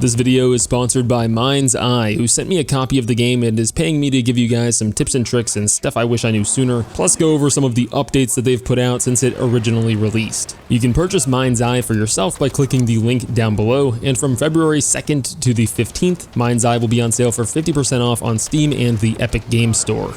This video is sponsored by MindsEye, who sent me a copy of the game and is paying me to give you guys some tips and tricks and stuff I wish I knew sooner, plus go over some of the updates that they've put out since it originally released. You can purchase MindsEye for yourself by clicking the link down below, and from February 2nd to the 15th, MindsEye will be on sale for 50% off on Steam and the Epic Games Store.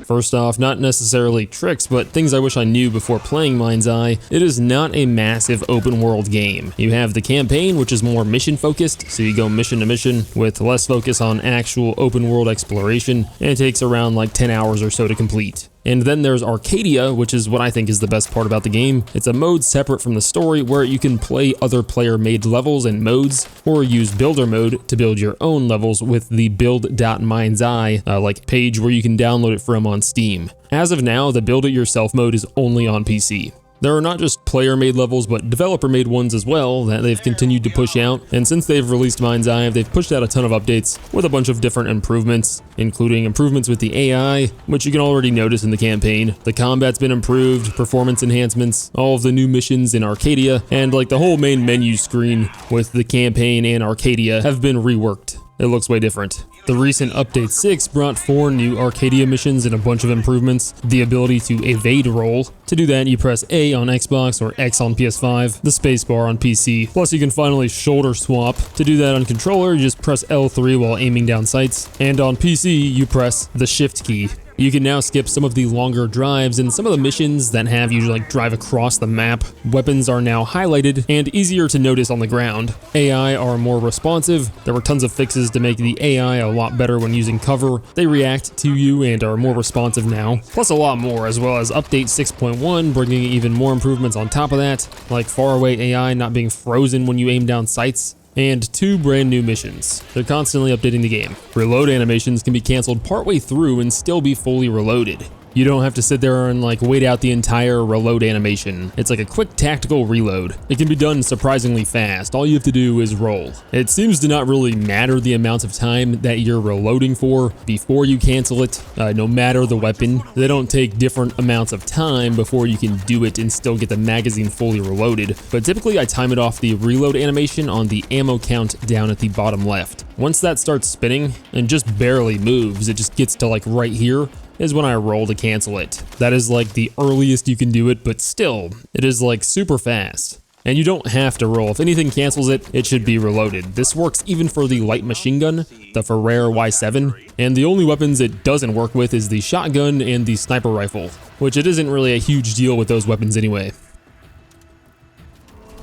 First off, not necessarily tricks, but things I wish I knew before playing MindsEye. It is not a massive open world game. You have the campaign, which is more mission focused, so you go mission to mission with less focus on actual open world exploration, and it takes around like 10 hours or so to complete. And then there's Arcadia, which is what I think is the best part about the game. It's a mode separate from the story where you can play other player-made levels and modes, or use builder mode to build your own levels with the build.mindseye page where you can download it from on Steam. As of now, the build it yourself mode is only on PC. There are not just player-made levels, but developer-made ones as well that they've continued to push out, and since they've released MindsEye, they've pushed out a ton of updates with a bunch of different improvements, including improvements with the AI, which you can already notice in the campaign. The combat's been improved, performance enhancements, all of the new missions in Arcadia, and like the whole main menu screen with the campaign and Arcadia have been reworked. It looks way different. The recent Update 6 brought 4 new Arcadia missions and a bunch of improvements. The ability to evade roll. To do that, you press A on Xbox or X on PS5, the spacebar on PC. Plus, you can finally shoulder swap. To do that on controller, you just press L3 while aiming down sights. And on PC, you press the Shift key. You can now skip some of the longer drives, and some of the missions that have you like drive across the map. Weapons are now highlighted and easier to notice on the ground. AI are more responsive. There were tons of fixes to make the AI a lot better when using cover. They react to you and are more responsive now. Plus a lot more, as well as Update 6.1 bringing even more improvements on top of that, like faraway AI not being frozen when you aim down sights. And 2 brand new missions. They're constantly updating the game. Reload animations can be canceled partway through and still be fully reloaded. You don't have to sit there and wait out the entire reload animation. It's like a quick tactical reload. It can be done surprisingly fast. All you have to do is roll. It seems to not really matter the amount of time that you're reloading for before you cancel it, no matter the weapon. They don't take different amounts of time before you can do it and still get the magazine fully reloaded. But typically I time it off the reload animation on the ammo count down at the bottom left. Once that starts spinning and just barely moves, it just gets to right here, is when I roll to cancel it. That is the earliest you can do it, but still, it is super fast. And you don't have to roll. If anything cancels it, it should be reloaded. This works even for the light machine gun, the Ferrer Y7, and the only weapons it doesn't work with is the shotgun and the sniper rifle, which it isn't really a huge deal with those weapons anyway.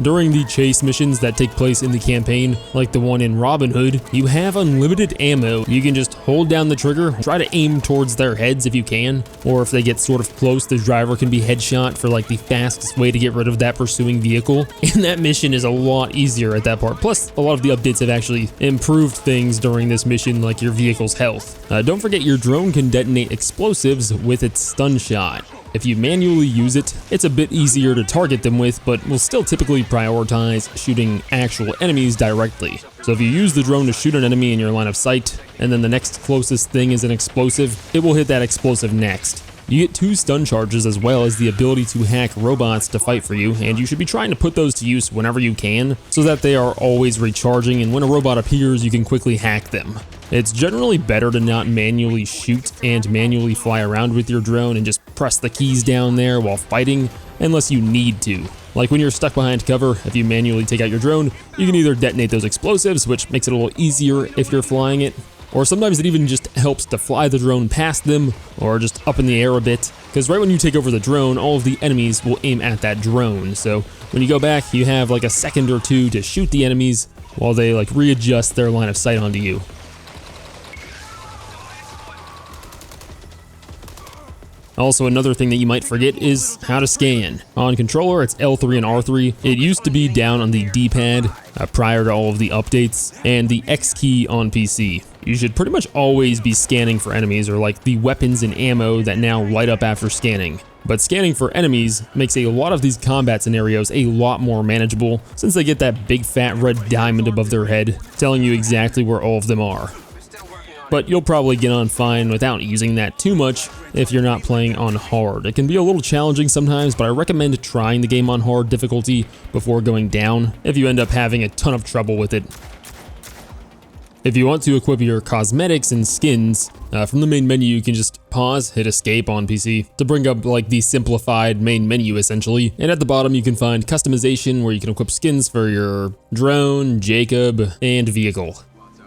During the chase missions that take place in the campaign, like the one in Robin Hood, you have unlimited ammo. You can just hold down the trigger, try to aim towards their heads if you can, or if they get sort of close, the driver can be headshot for the fastest way to get rid of that pursuing vehicle. And that mission is a lot easier at that part. Plus, a lot of the updates have actually improved things during this mission, like your vehicle's health. Don't forget your drone can detonate explosives with its stun shot. If you manually use it, it's a bit easier to target them with, but will still typically prioritize shooting actual enemies directly. So if you use the drone to shoot an enemy in your line of sight, and then the next closest thing is an explosive, it will hit that explosive next. You get 2 stun charges as well as the ability to hack robots to fight for you, and you should be trying to put those to use whenever you can, so that they are always recharging, and when a robot appears, you can quickly hack them. It's generally better to not manually shoot and manually fly around with your drone and just press the keys down there while fighting, unless you need to. Like when you're stuck behind cover, if you manually take out your drone, you can either detonate those explosives, which makes it a little easier if you're flying it, or sometimes it even just helps to fly the drone past them, or just up in the air a bit, because right when you take over the drone, all of the enemies will aim at that drone. So when you go back, you have a second or 2 to shoot the enemies while they readjust their line of sight onto you. Also, another thing that you might forget is how to scan. On controller, it's L3 and R3. It used to be down on the D-pad prior to all of the updates, and the X key on PC. You should pretty much always be scanning for enemies, or the weapons and ammo that now light up after scanning. But scanning for enemies makes a lot of these combat scenarios a lot more manageable, since they get that big fat red diamond above their head, telling you exactly where all of them are. but you'll probably get on fine without using that too much if you're not playing on hard. It can be a little challenging sometimes, but I recommend trying the game on hard difficulty before going down if you end up having a ton of trouble with it. If you want to equip your cosmetics and skins, from the main menu you can just pause, hit escape on PC to bring up like the simplified main menu essentially. And at the bottom you can find customization where you can equip skins for your drone, Jacob, and vehicle.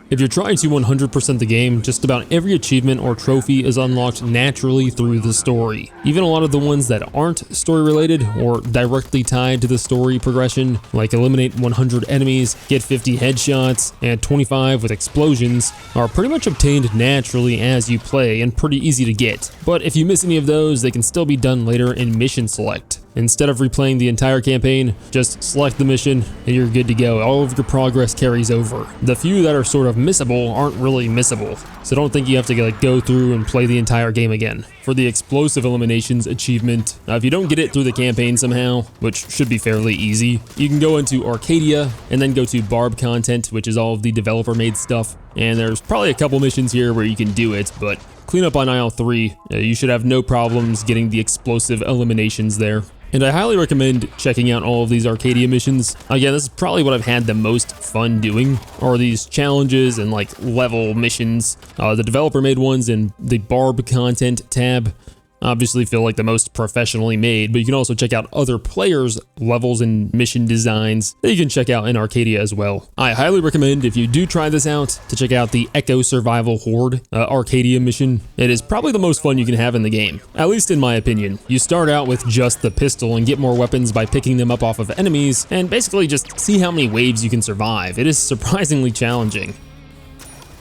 If you're trying to 100% the game, just about every achievement or trophy is unlocked naturally through the story. Even a lot of the ones that aren't story related or directly tied to the story progression, like eliminate 100 enemies, get 50 headshots, and 25 with explosions, are pretty much obtained naturally as you play and pretty easy to get. But if you miss any of those, they can still be done later in mission select. Instead of replaying the entire campaign, just select the mission and you're good to go. All of your progress carries over. The few that are sort of missable aren't really missable, so don't think you have to go through and play the entire game again. For the explosive eliminations achievement, if you don't get it through the campaign somehow, which should be fairly easy, you can go into Arcadia and then go to Barb content, which is all of the developer made stuff. And there's probably a couple missions here where you can do it, but clean up on aisle 3. You should have no problems getting the explosive eliminations there. And I highly recommend checking out all of these Arcadia missions. Again, this is probably what I've had the most fun doing, are these challenges and like level missions. The developer made ones in the Barb content tab obviously feel like the most professionally made, but you can also check out other players' levels and mission designs that you can check out in Arcadia as well. I highly recommend, if you do try this out, to check out the Echo Survival Horde Arcadia mission. It is probably the most fun you can have in the game, at least in my opinion. You start out with just the pistol and get more weapons by picking them up off of enemies, and basically just see how many waves you can survive. It is surprisingly challenging.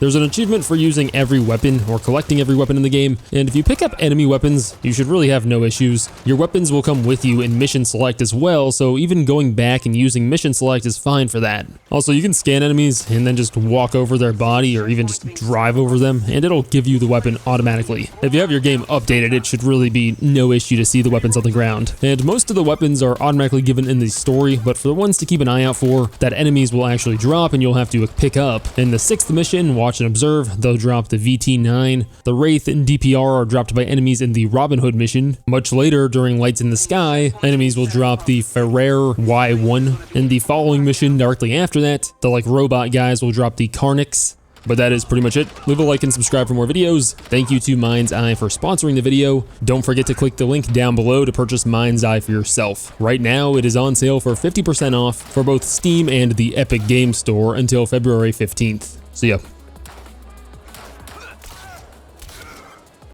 There's an achievement for using every weapon or collecting every weapon in the game, and if you pick up enemy weapons, you should really have no issues. Your weapons will come with you in mission select as well, so even going back and using mission select is fine for that. Also, you can scan enemies and then just walk over their body or even just drive over them, and it'll give you the weapon automatically. If you have your game updated, it should really be no issue to see the weapons on the ground. And most of the weapons are automatically given in the story, but for the ones to keep an eye out for, that enemies will actually drop and you'll have to pick up. In the 6th mission, watch and observe, they'll drop the VT9. The Wraith and DPR are dropped by enemies in the Robin Hood mission. Much later, during Lights in the Sky, enemies will drop the Ferrer Y1. In the following mission, directly after that, the robot guys will drop the Carnix. But that is pretty much it. Leave a like and subscribe for more videos. Thank you to MindsEye for sponsoring the video. Don't forget to click the link down below to purchase MindsEye for yourself. Right now, it is on sale for 50% off for both Steam and the Epic Games Store until February 15th. See ya.